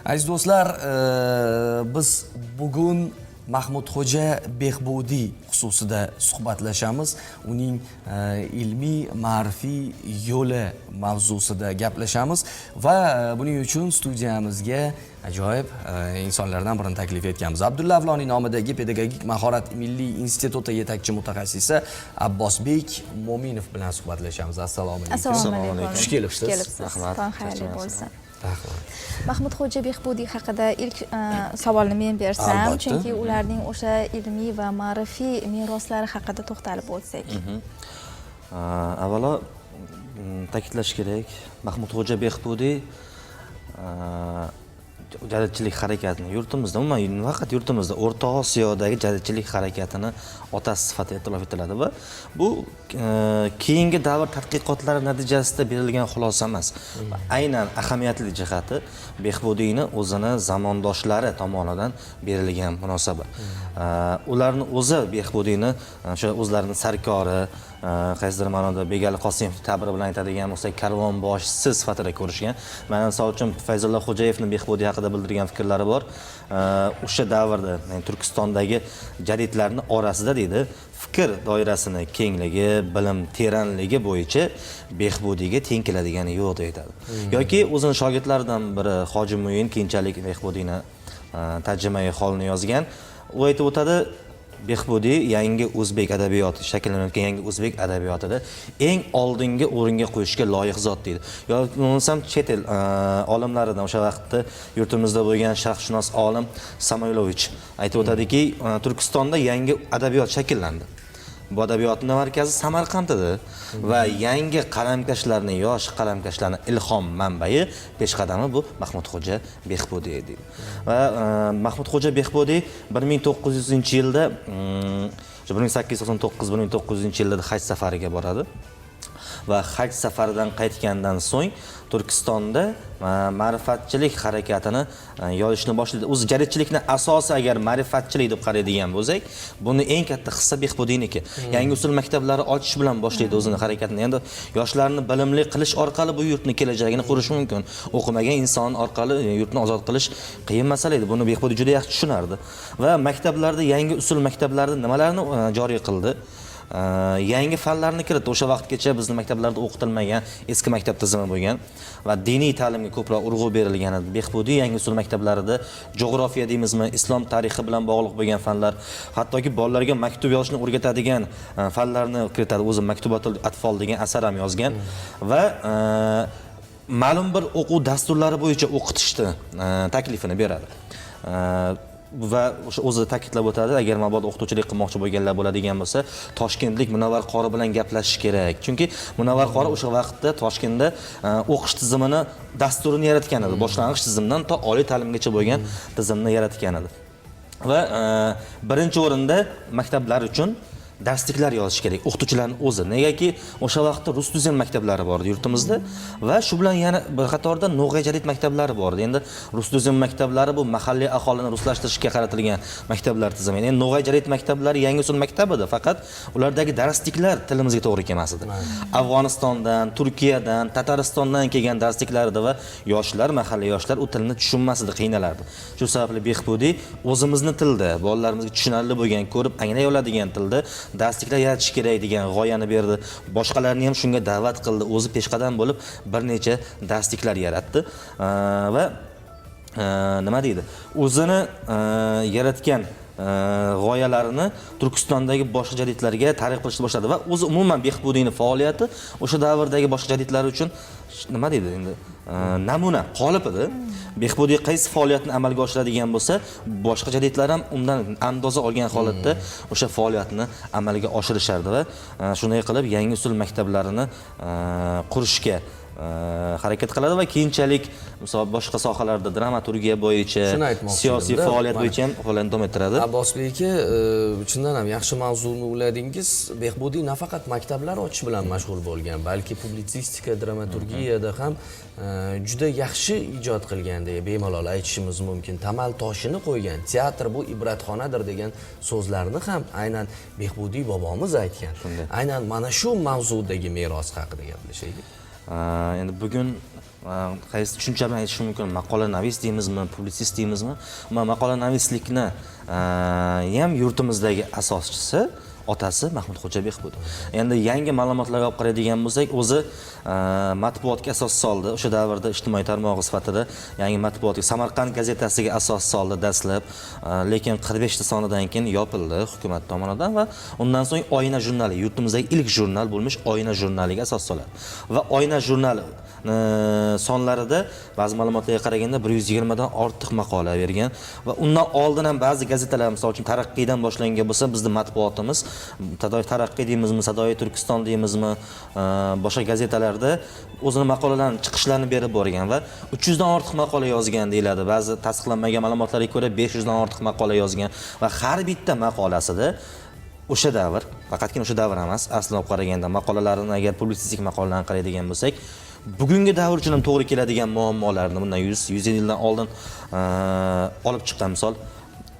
Aziz do'stlar, biz bugun Mahmudxo'ja Behbudiy xususida suhbatlashamiz. Uning ilmiy ma'rifiy yo'li mavzusida gaplashamiz va buning uchun studiyamizga ajoyib insonlardan birini taklif etganmiz. Abdulla Avloniy nomidagi Pedagogik mahorat milliy instituti yetakchi mutaxassisi Abbosbek Mo'minov bilan suhbatlashamiz. Assalomu alaykum. Assalomu alaykum. Xush kelibsiz. Rahmat. Xayrli bo'lsin. Rahmat. Mahmudxo'ja Behbudiy haqida ilk savolni men bersam, Albatta. chunki ularning o'sha ilmiy va ma'rifiy meroslari haqida to'xtalib o'tsak. Avvalo ta'kidlash kerak, Mahmudxo'ja Behbudiy jadidchilik harakatini yurtimizda, umuman faqat yurtimizda O'rta Osiyodagi jadidchilik harakatini otasi sifatida e'tirof etiladi va bu keyingi davr tadqiqotlari natijasida berilgan xulosa emas. Aynan ahamiyatli jihati Behbudiyni o'zini zamondoshlari tomonidan berilgan munosabat. Ularni o'zi Behbudiyni o'sha o'zlarining sarkori, qaysidir ma'noda Begali Qosimov ta'biri bilan aytadigan bo'lsak, karvonboshisi sifatida ko'rishgan. Mana misol uchun Fayzullo Xo'jayevning Behbudiy haqida bildirgan fikrlari bor. O'sha davrda, ya'ni Turkistondagi jadidlarning orasida deydi, fikr doirasini kengligi, bilim teranligi bo'yicha Behbudiyga teng keladigani yo'q deydi. Yoki o'zining shogirdlaridan biri Hoji Muin keyinchalik Behbudiyni tarjimai holini yozgan. U aytib o'tadi, Behbudiy yangi o'zbek adabiyoti, shakllanayotgan yangi o'zbek adabiyotida eng oldingi o'ringa qo'yishga loyiq zot deydi. Yoki bo'lmasam chet el olimlaridan o'sha vaqtda yurtimizda bo'lgan sharqshunos olim Samoilovich aytib o'tadiki, Turkistonda yangi adabiyot shakllandi. Bu adabiyotning markazi Samarqand edi va yangi qalamkashlarning, yosh qalamkashlarning ilhom manbai peshqadami bu Mahmudxo'ja Behbudiy edi. Va Mahmudxo'ja Behbudiy 1900-yilda 1899-1900-yilda haj safariga boradi va haj safaridan qaytgandan so'ng Turkistonda ma'rifatchilik harakatini yoyishni boshlaydi. O'zi jadidchilikning asosi agar ma'rifatchilik deb qaraydigan bo'lsak, buni eng katta hissa Behbudiyniki. Yangi usul maktablari ochish bilan boshlaydi o'zining harakatini. Endi yoshlarni bilimli qilish orqali bu yurtni kelajagini qurish mumkin. O'qimagan inson orqali yurtni ozod qilish qiyin masala edi. Buni Behbudiy juda yaxshi tushunardi va maktablarda yangi usul maktablarida nimalarni joriy qildi? Yangi fanlarni kiritdi. O'sha vaqtgacha bizning maktablarda o'qitilmagan eski maktab tizimi bo'lgan va diniy ta'limga ko'proq urg'u berilgan edi. Behbudiy yangi usul maktablarida geografiya deymizmi, islom tarixi bilan bog'liq bo'lgan fanlar, hattoki bolalarga maktub yozishni o'rgatadigan fanlarni kiritadi. O'zi Maktubatul Atfol degan asar ham yozgan va ma'lum bir o'quv dasturlari bo'yicha o'qitishni taklifini beradi. Va o'zi ta'kidlab o'tadi, agar mabodo o'qituvchilik qilmoqchi bo'lganlar bo'ladigan bo'lsa, toshkentlik Munavvar qori bilan gaplashish kerak. Chunki Munavvar qori o'sha vaqtda Toshkentda o'qish tizimini, dasturini yaratgan edi. Boshlang'ich tizimdan to oliy ta'limgacha bo'lgan tizimni yaratgan edi. Va birinchi o'rinda maktablar uchun darsliklar yozish kerak, o'qituvchilarning o'zi. Negaki o'sha vaqtda rus tuzilma maktablari bor edi yurtimizda va shu bilan yana bir qatorda No'g'ay jadid maktablari bor edi. Endi rus tuzilma maktablari bu mahalliy aholini ruslashtirishga qaratilgan maktablar tizimi. Endi No'g'ay jadid maktablari yangi usul maktab edi, faqat ulardagi darsliklar tilimizga to'g'ri kelmas edi. Afg'onistondan, Turkiyadan, Tataristondan kelgan darsliklar edi va yoshlar, mahalliy yoshlar u tilni tushunmas edi, qiynalardi. Shu sababli Behbudiy o'zimizni tilda, bolalarimizga tushunarli bo'lgan, ko'rib anglay oladigan tilda darsliklar yaratish kerak degan g'oyani berdi. Boshqalarni ham shunga da'vat qildi. O'zi peshqadam bo'lib bir necha darsliklar yaratdi va nima deydi? O'zini yaratgan g'oyalarini Turkistondagi boshqa jadidlarga targ'ib qilishni boshladi va o'zi umuman Behbudiyning faoliyati o'sha davrdagi boshqa jadidlar uchun nima deydi endi namuna, qolip edi. Behbudiy qaysi faoliyatni amalga oshiradigan bo'lsa, boshqa jadidlar ham undan andoza olgan holatda o'sha faoliyatni amalga oshirishardi va shunday qilib yangi usul maktablarini qurishga harakat qiladi va keyinchalik misol boshqa sohalarda dramaturgiya bo'yicha, siyosiy faoliyat bo'yicha ham faoliyat davom ettiradi. Abbosbek aka, chindan ham yaxshi mavzuni uladingiz. Behbudiy nafaqat maktablar ochish bilan mashg'ul bo'lgan, balki publitsistika, dramaturgiyada ham juda yaxshi ijod qilgan deya bemalol aytishimiz mumkin. Tamal toshini qo'ygan. Teatr bu ibratxonadir degan so'zlarni ham aynan Behbudiy bobomiz aytgan. Aynan mana shu mavzudagi meros haqida gaplashaylik. Endi bugun qaysi tushuncha bilan aytishim mumkin, maqola navis deymizmi, publitsist deymizmi? Maqola navislikni ham yurtimizdagi asoschisi otasi Mahmudxo'ja Behbud. Endi yangi ma'lumotlarga olib qaraydigan bo'lsak, o'zi matbuotga asos soldi. O'sha davrda ijtimoiy tarmog'i sifatida yangi matbuotga Samarqand gazetasiga asos soldi dastlab, lekin 45 ta sonidan keyin yopildi hukumat tomonidan va undan so'ng Oyna jurnali, yurtimizdagi ilk jurnal bo'lmish Oyna jurnaliga asos soladi. Va Oyna jurnali sonlarida ba'zi ma'lumotlarga qaraganda 120 dan ortiq maqola bergan va undan oldin ham ba'zi gazetalar, misol uchun Taraqqiydan boshlangan bo'lsa, bizning matbuotimiz Sadoy Taraqqiy deymizmi, Sadoy Turkiston deymizmi, boshqa gazetalarda o'zining maqolalarini, chiqishlarini berib borgan va 300 dan ortiq maqola yozgan deyiladi. Ba'zi tasdiqlanmagan ma'lumotlarga ko'ra 500 dan ortiq maqola yozgan va har bitta maqolasida o'sha davr, faqatgina o'sha davr emas, aslida olib qaraganda maqolalarini agar publitsistik maqolalarni qaraydigan bo'lsak, bugungi davr uchun ham to'g'ri keladigan muammolarni bundan 100 yildan oldin olib chiqqan misol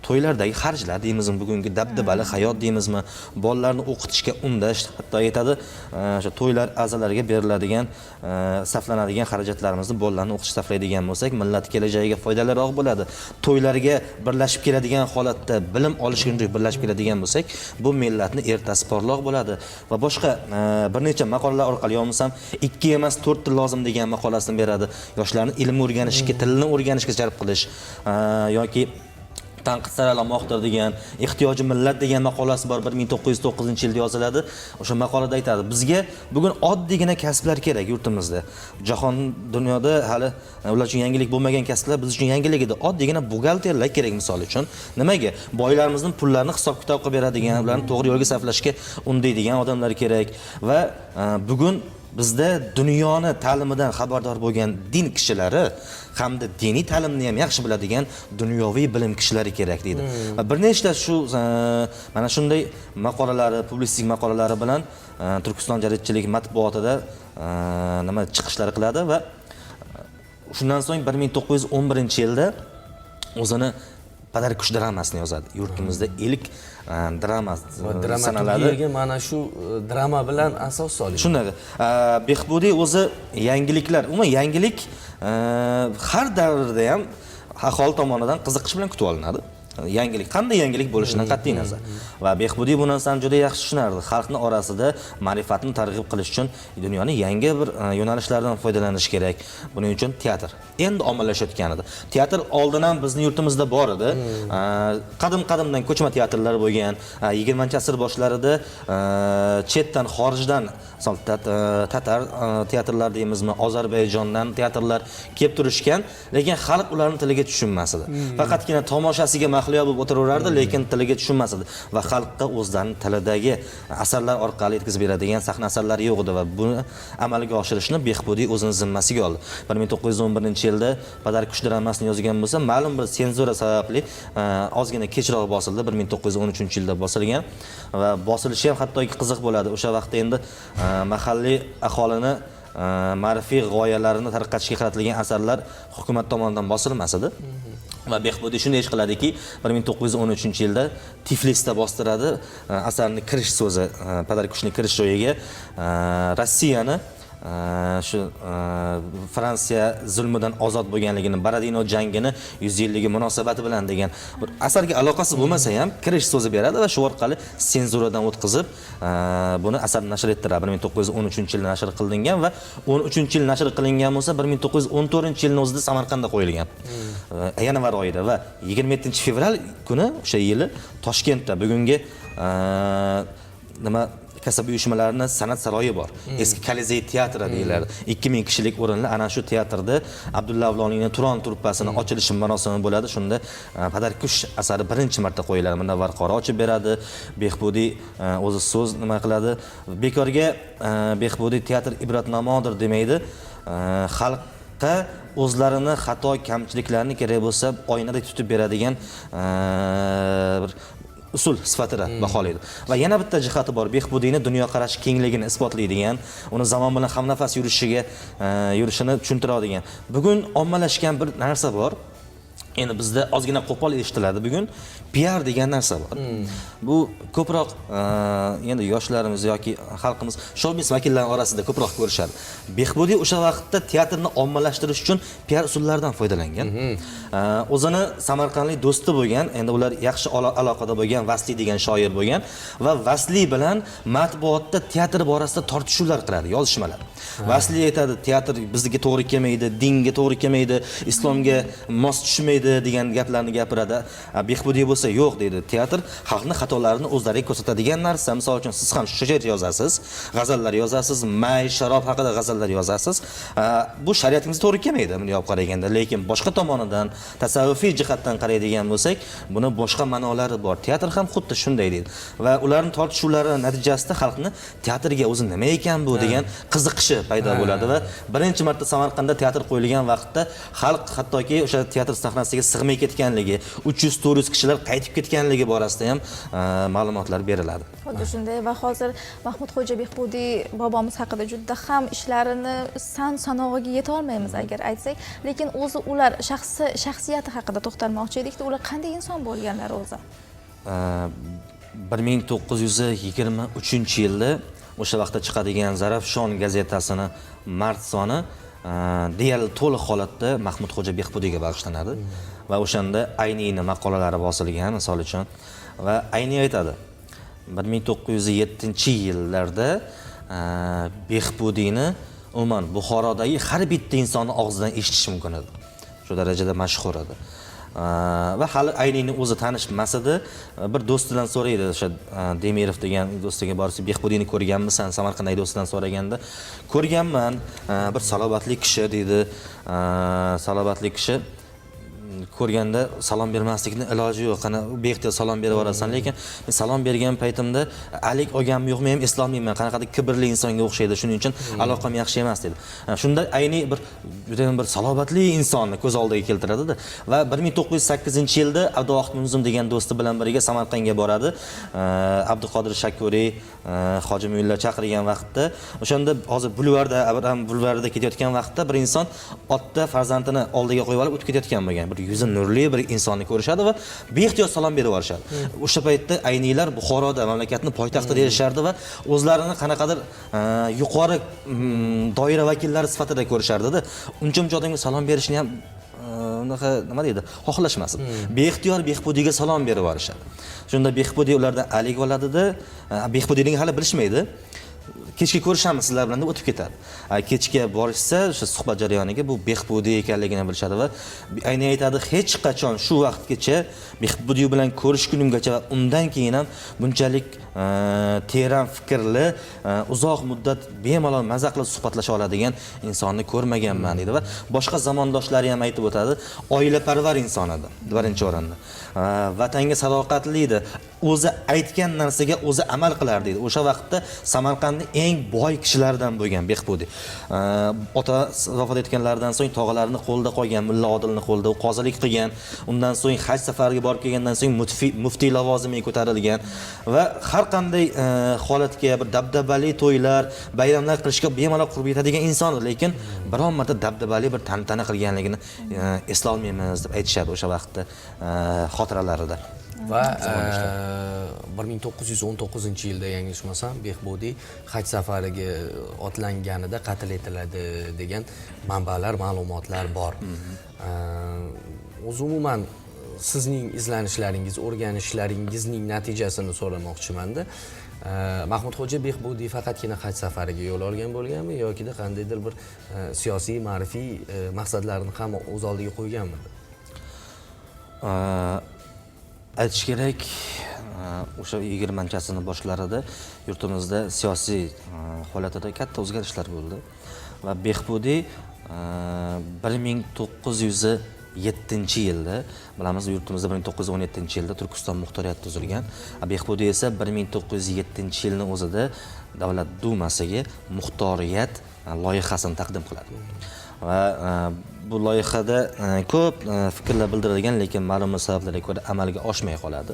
to'ylardagi xarjlar deymizmi, bugungi dabdabali hayot deymizmi, bolalarni o'qitishga undash, hatto aytadi, o'sha to'ylar a'zolariga beriladigan, sarflanadigan xarajatlarimizni bolalarni o'qitish sarflaydigan bo'lsak, millat kelajagiga foydaliroq bo'ladi. To'ylarga birlashib keladigan holatda bilim olishga birlashib keladigan bo'lsak, bu millatni ertasi porloq bo'ladi. Va boshqa bir necha maqolalar orqali yo'lmasam 2 emas 4 til lozim degan maqolasini beradi. Yoshlarni ilm o'rganishga, tilni o'rganishga jalb qilish yoki tanqid saralamoqdir degan, ehtiyoji millat degan maqolasi bor, 1909-yilda yoziladi. O'sha maqolada aytadi, bizga bugun oddiygina kasblar kerak yurtimizda. Jahon dunyoda hali ular uchun yangilik bo'lmagan kasblar biz uchun yangilik edi. Oddiygina buxgalterlar kerak misol uchun. Nimaga? Boylarimizning pullarini hisob-kitob qilib beradigan, ularni to'g'ri yo'lga sarflashga undaydigan odamlar kerak va bugun bizda dunyoni ta'limidan xabardor bo'lgan din kishilari hamda diniy ta'limni ham yaxshi biladigan dunyoviy bilim kishilari kerak deydi. Va bir nechta shu mana shunday maqolalari, publitsistik maqolalari bilan Turkiston jaridchilik matbuotida nima chiqishlar qiladi va shundan so'ng 1911-yilda o'zini Padar kuch dramasini yozadi. Yurtimizda ilk drama sanaladi. Mana shu drama bilan asos solgan. Shunday. Behbudiy o'zi yangiliklar, umuman yangilik har davrda ham aholi tomonidan qiziqish bilan kutib olinadi. Yangilik, qanday yangilik bo'lishidan qat'iy nazar. Va Behbudiy bu narsani juda yaxshi tushunardi. Xalqning orasida ma'rifatni targ'ib qilish uchun dunyoning yangi bir yo'nalishlardan foydalanish kerak. Buning uchun teatr endi ommalashayotgan edi. Teatr oldin ham bizning yurtimizda bor edi. Qadim-qadimdan ko'chma teatrlar bo'lgan. 20-asr boshlarida chetdan, xorijdan, misol tatar teatrlar deymizmi, Ozarbayjondan teatrlar kelib turishgan, lekin xalq ularning tiliga tushunmas edi. Faqatgina tomoshasiga mahliyo bo'lib o'tiraverardi, lekin tiliga tushunmas edi va xalqqa o'zlarining tilidagi asarlar orqali yetkazib beradigan sahna asarlari yo'q edi va buni amalga oshirishni Behbudiy o'zining zimmasiga oldi. 1911-yilda Padar kuch dramasini yozgan bo'lsa, ma'lum bir senzura sababli ozgina kechroq bosildi. 1913-yilda bosilgan va bosilishi ham hattoki qiziq bo'ladi. O'sha vaqtda endi mahalliy aholini ma'rifiy g'oyalarini tarqatishga qaratilgan asarlar hukumat tomonidan bosilmas edi. Va Behbudiy shunday ish qiladiki, 1913-yilda Tiflisda bostiradi asarni kirish so'zi, Padar kuchning kirish joyiga Rossiyani shu Fransiya zulmidan ozod bo'lganligini, Borodino jangini 100 yilligi munosabati bilan degan bir asarga aloqasi bo'lmasa ham kirish so'zi beradi va shu orqali senzuradan o'tkazib buni asar nashr ettiradi. 1913-yilda nashr qilingan va 13-yil nashr qilingan bo'lsa 1914-yilning o'zida Samarqandda qo'yilgan. Yanvar oyida va 27-fevral kuni o'sha yili Toshkentda bugungi nima kasaba uyushmalarining san'at saroyi bor. Eski Kolizey teatri deyiladi. 2000 kishilik o'rinli ana shu teatrda Abdulla Avloniyning Turon truppasining ochilish marosimi bo'ladi. Shunda Padar kuch asari birinchi marta qo'yiladi. Munavvar qori ochib beradi. Behbudiy o'zi so'z nima qiladi? Bekorga Behbudiy teatr ibratnamodir demaydi. Xalqqa o'zlarini xato kamchiliklarni kerak bo'lsa oynadek tutib beradigan bir usul sifatida baholaydi. Va yana bitta jihati bor. Behbudiyning dunyoqarash kengligini isbotlaydigan, uni zamon bilan hamnafas yurishini tushuntiradigan. Bugun ommalashgan bir narsa bor. Endi bizda ozgina qo'pol eshitiladi bugun PR degan narsa bor. Bu ko'proq endi yoshlarimiz yoki xalqimiz shou-biznes vakillari orasida ko'proq ko'rishadi. Behbudiy o'sha vaqtda teatrni ommalashtirish uchun PR usullaridan foydalangan. O'zini samarqandlik do'sti bo'lgan, endi ular yaxshi aloqada bo'lgan Vasli degan shoir bo'lgan va Vasli bilan matbuotda teatr borasida tortishuvlar qiladi, yozishmalar. Vasli aytadi, teatr bizga to'g'ri kelmaydi, dinga to'g'ri kelmaydi, islomga mos tushmaydi degan gaplarni gapiradi. Behbudiy bo'lsa yo'q deydi. Teatr xalqning xatolarini o'zlariga ko'rsatadigan narsa. Misol uchun siz ham she'r yozasiz, g'azallar yozasiz, may, sharob haqida g'azallar yozasiz. Bu shariatimizga to'g'ri kelmaydi buni olib qaraganda, lekin boshqa tomonidan tasavvufiy jihatdan qaraydigan bo'lsak, buni boshqa ma'nolari bor. Teatr ham xuddi shunday deydi. Va ularning tortishuvlari natijasida xalqni teatrga o'zi nima ekan bu degan qiziqishi paydo bo'ladi va birinchi marta Samarqandda teatr qo'yilgan vaqtda xalq hattoki o'sha teatr sahnasiga sig'may ketganligi, 300-400 kishilar qaytib ketganligi borasida ham ma'lumotlar beriladi. Xuddi shunday va hozir Mahmudxo'ja Behbudiy bobomiz haqida juda ham ishlarini sanog'iga yeta olmaymiz agar aytsak, lekin o'zi ular shaxsiyati haqida to'xtalmoqchi edikda, ular qanday inson bo'lganlar o'zi? 1923-yilda o'sha vaqtda chiqadigan Zarafshon gazetasini mart soni deyarli to'liq holatda Mahmudxo'ja Behbudiyga bag'ishlanadi va o'shanda Ayniyni maqolalari bosilgan, misol uchun, va Ayniy aytadi 1907-yillarda Behbudiyni umuman Buxorodagi har bitta insonning og'zidan eshitish mumkin edi. Shu darajada mashhur edi. Va hali Ayniyni o'zi tanishmas edi. Bir do'stidan so'raydi, o'sha Demirov degan do'stiga borib, Behbudiyni ko'rganmisan? Samarqanddagi do'stidan so'raganda, ko'rganman, bir salobatli kishi deydi. Salobatli kishi ko'rganda salom bermaslikning iloji yo'q. Qana beixtiyor salom berib yuborasan, lekin men salom bergan paytimda alik olganmi yo'qmi ham eslolmayman. Qanaqadir kibrli insonga o'xshaydi, shuning uchun aloqam yaxshi emas dedi. Shunda Ayni bir salobatli insonni ko'z oldiga keltiradi-da va 1908-yilda Abduvohid Munzum degan do'sti bilan birga Samarqandga boradi. Abduqodir Shakuriy, Hoji Mulla chaqirgan vaqtda, o'shanda hozir bulvarda, Abram bulvarida ketayotgan vaqtda bir inson otda farzandini oldiga qo'yib olib o'tib ketayotgan bo'lgan. Bir yuzi nurli bir insonni ko'rishadi va beixtiyor salom berib yuborishadi. O'sha paytda Ayniylar Buxoroda, mamlakatning poytaxti deyishardi va o'zlarini qanaqadir yuqori doira vakillari sifatida ko'rishardi-da. Uncha odamga salom berishni ham nima deydi, xohlashmasin. Beixtiyor Behbudiyga salom berib yuborishadi. Shunda Behbudiy ulardan alik oladi-da, Behbudiyni hali bilishmaydi. Kechga ko'rishamiz sizlar bilan deb o'tib ketadi. Kechga borishsa, o'sha suhbat jarayoniga bu Behbudiy ekanligini bilishadi va Ayni aytadi, hech qachon shu vaqtgacha Behbudiy bilan ko'rishgunimgacha va undan keyin ham bunchalik teran fikrli, uzoq muddat bemalol maza qilib suhbatlasha oladigan insonni ko'rmaganman deydi va boshqa zamondoshlari ham aytib o'tadi, oilaparvar inson edi, birinchi o'rinda. Vatanga sadoqatli edi. O'zi aytgan narsaga o'zi amal qilar deydi. O'sha vaqtda Samarqandning eng boy kishilaridan bo'lgan Behbudiy. Ota vafot etganlaridan so'ng tog'alarini qo'lda qolgan, Mulla Odilni qo'lda qozilik qilgan. Undan so'ng haj safariga borib kelgandan so'ng muftiy lavozimiga ko'tarilgan va har qanday holatga, bir dabdabali to'ylar, bayramlar qilishga bemalol qurib yetadigan inson, lekin biron marta dabdabali bir tantana qilganligini eslolmaymiz deb aytishadi o'sha vaqtda xotiralarida. Va 1919-yilda yanglishmasam Behbudiy haj safariga otlanganida qatl etiladi degan manbalar, ma'lumotlar bor. O'zi umuman sizning izlanishlaringiz, o'rganishlaringizning natijasini so'ramoqchiman-da. Mahmudxo'ja Behbudiy faqatgina haj safariga yo'l olgan bo'lganmi yoki qandaydir bir siyosiy, ma'rifiy maqsadlarni ham o'z oldiga qo'yganmi? Aytish kerak, o'sha 20-chasini boshlarida yurtimizda siyosiy holatida katta o'zgarishlar bo'ldi va Behbudiy 1907-yilda, bilamiz, yurtimizda 1917-yilda Turkiston muxtoriyati tuzilgan. Behbudiy esa 1907-yilning o'zida Davlat dumasiga muxtoriyat loyihasini taqdim qiladi. Va bu loyihada ko'p fikrlar bildirilgan, lekin ma'lum sabablarga ko'ra amalga oshmay qoladi.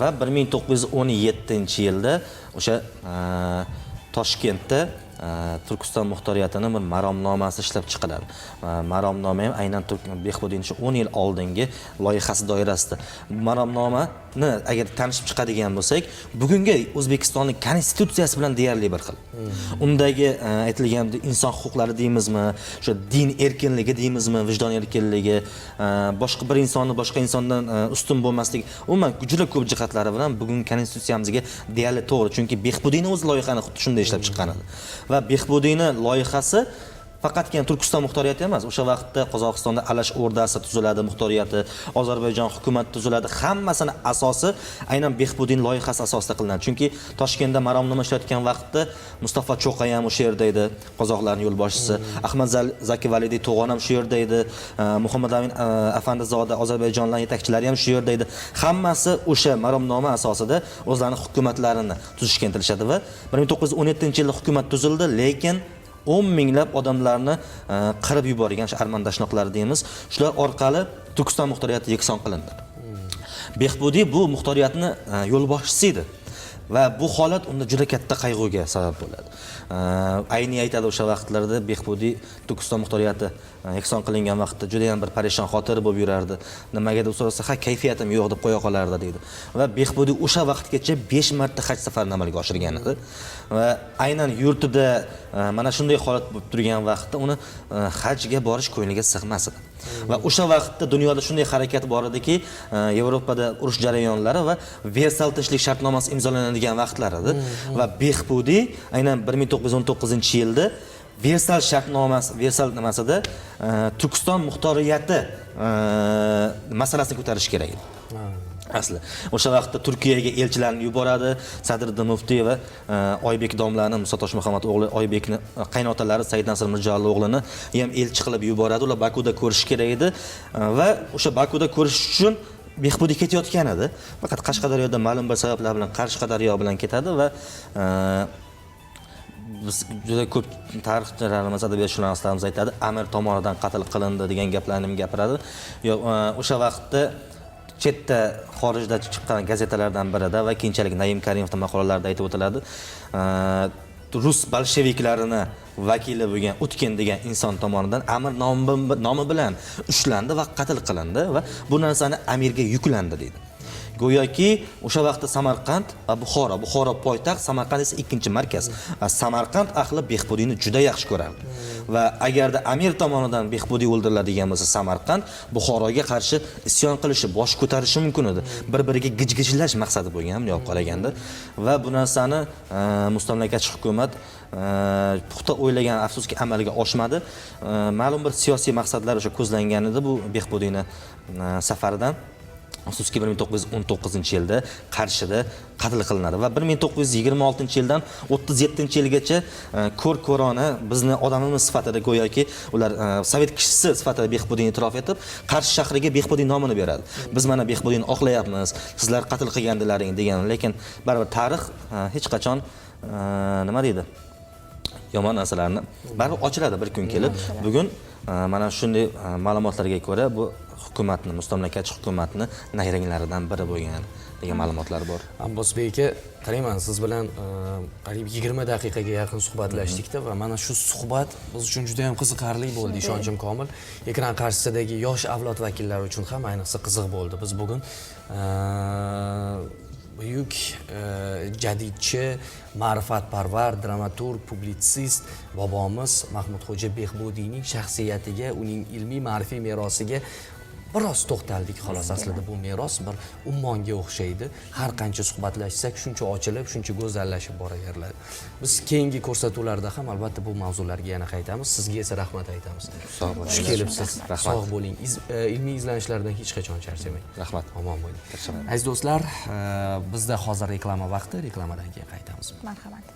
Va 1917-yilda o'sha Toshkentda Turkiston muxtoriyatini bir maromnomasi ishlab chiqiladi. Maromnoma ham aynan Behbudiyning 10 yil oldingi loyihasi doirasida. Maromnomani agar tanishib chiqadigan bo'lsak, bugungi O'zbekistonning konstitutsiyasi bilan deyarli bir xil. Undagi aytilgan inson huquqlari deymizmi, o'sha din erkinligi deymizmi, vijdon erkinligi, boshqa bir insonni boshqa insondan ustun bo'lmasligi, umuman juda ko'p jihatlari bilan bugungi konstitutsiyamizga deyarli to'g'ri. Chunki Behbudiyning o'z loyihasini xuddi shunday ishlab chiqqan edi. Va Behbudiyning loyihasi faqatgina Turkiston muxtoriyati emas, o'sha vaqtda Qozog'istonda Alash o'rdasi tuziladi, muxtoriyati, Ozarbayjon hukumati tuziladi. Hammasini asosi aynan Behbudiyning loyihasi asosida qilinadi. Chunki Toshkentda maromnoma ishlayotgan vaqtda Mustafa Cho'qay ham o'sha yerda edi, qozoqlarning yo'lboshchisi. Ahmad Zaki Validiy To'g'on ham shu yerda edi. Muhammad Amin Afandizoda Ozarbayjonlarning yetakchilari ham shu yerda edi. Hammasi o'sha maromnoma asosida o'zlarining hukumatlarini tuzishga intilishadi va 1917-yilda hukumat tuzildi, lekin 10 minglab odamlarni qirib yuborgan armandashnoqlar deymiz. Shular orqali Turkiston muxtoriyati yakson qilindi. Behbudiy bu muxtoriyatni yo'lboshchisi edi va bu holat unda juda katta qayg'uga sabab bo'ladi. Ayni aytadi o'sha vaqtlarda Behbudiy Turkiston muxtoriyati yakson qilingan vaqtda juda ham bir parishon xotir bo'lib yurardi. Nimagadir so'rasa, "Ha, kayfiyatim yo'q" deb qo'ya qolardi deydi. Va Behbudiy o'sha vaqtgacha 5 marta haj safarini amalga oshirgan edi. Va aynan yurtida mana shunday holat bo'lib turgan vaqtda uni hajga borish ko'ngliga sig'mas edi. Va o'sha vaqtda dunyoda shunday harakat bor ediki, Yevropada urush jarayonlari va Versal tinchlik shartnomasi imzolanadigan vaqtlar edi. Va Behbudiy aynan 1919-yilda Versal shartnomasi, Versal nimasida Turkiston muxtoriyati masalasini ko'tarish kerak edi. Asli o'sha vaqtda Turkiyaga elchilarni yuboradi, Sadriddin Muftiy va Oybek domlani, Musa Toshmuhammad o'g'li Oybekni qaynotalari Said Nasr Mirjalli o'g'lini ham elchi qilib yuboradi. Ular Bakuda ko'rish kerak edi va o'sha Bakuda ko'rish uchun Behbudiy ketayotgan edi. Faqat Qashqadaryoda ma'lum bir sabablar bilan Qashqadaryo bilan ketadi va biz juda ko'p tarixchilarimiz, adabiyotchilarimiz aytadi, Amir tomonidan qatl qilindi degan gaplarni gapiradi. O'sha vaqtda chetda xorijda chiqqan gazetalardan birida va keyinchalik Naim Karimovning maqolalarida aytib o'tiladi. Rus bolsheviklarini vakili bo'lgan Utkin degan inson tomonidan Amir nomi bilan ushlandi va qatl qilindi va bu narsani amirga yuklandi deydi. Go'yoki o'sha vaqtda Samarqand va Buxoro poytaxt, Samarqand esa ikkinchi markaz. Samarqand ahli Behbudiyni juda yaxshi ko'rardi. Va agarda amir tomonidan Behbudiy o'ldiriladigan bo'lsa, Samarqand Buxoroga qarshi isyon qilishi, bosh ko'tarishi mumkin edi. Bir-biriga gijgijlash maqsadi bo'lgan, bunday olib qaraganda. Va bu narsani mustamlakachi hukumat puxta o'ylagan, afsuski amalga oshmadi. Ma'lum bir siyosiy maqsadlar o'sha ko'zlangan edi bu Behbudiyni safaridan. Afsuski 1919-yilda Qarshida qatl qilinadi va 1926-yildan 37-yilgacha ko'r-ko'rona bizni odamimiz sifatida go'yoki ular sovet kishisi sifatida Behbudiyni e'tirof etib, Qarshi shahriga Behbudiy nomini beradi. Biz mana Behbudiyni oqlayapmiz, sizlar qatl qilgandilaring degan, lekin baribir tarix hech qachon nima deydi? Yomon narsalarni baribir ochiladi bir kun kelib. Bugun mana shunday ma'lumotlarga ko'ra bu hukumatni, mustamlakachi hukumatni nayranglaridan biri bo'lgan degan ma'lumotlar bor. Abbosbek aka, qarayman, siz bilan qariyb 20 daqiqaga yaqin suhbatlashdik-da va mana shu suhbat biz uchun juda ham qiziqarli bo'ldi, ishonchim komil. Ekran qarshisidagi yosh avlod vakillari uchun ham ayniqsa qiziq bo'ldi. Biz bugun buyuk jadidchi, ma'rifatparvar, dramaturg, publitsist bobomiz Mahmudxo'ja Behbudiyning shaxsiyatiga, uning ilmiy ma'rifiy merosiga biroz to'xtaldik. Xolos, aslida bu meros bir ummonga o'xshaydi. Har qancha suhbatlashsak, shuncha ochilib, shuncha go'zallashib boraveradi. Biz keyingi ko'rsatuvlarda ham albatta bu mavzularga yana qaytamiz. Sizga esa rahmat aytamiz. Sog' bo'ling. Xush kelibsiz. Sog' bo'ling. Ilmiy izlanishlardan hech qachon charchamang. Rahmat. Omon bo'ling. Aziz do'stlar, bizda hozir reklama vaqti. Reklamadan keyin qaytamiz. Marhamat.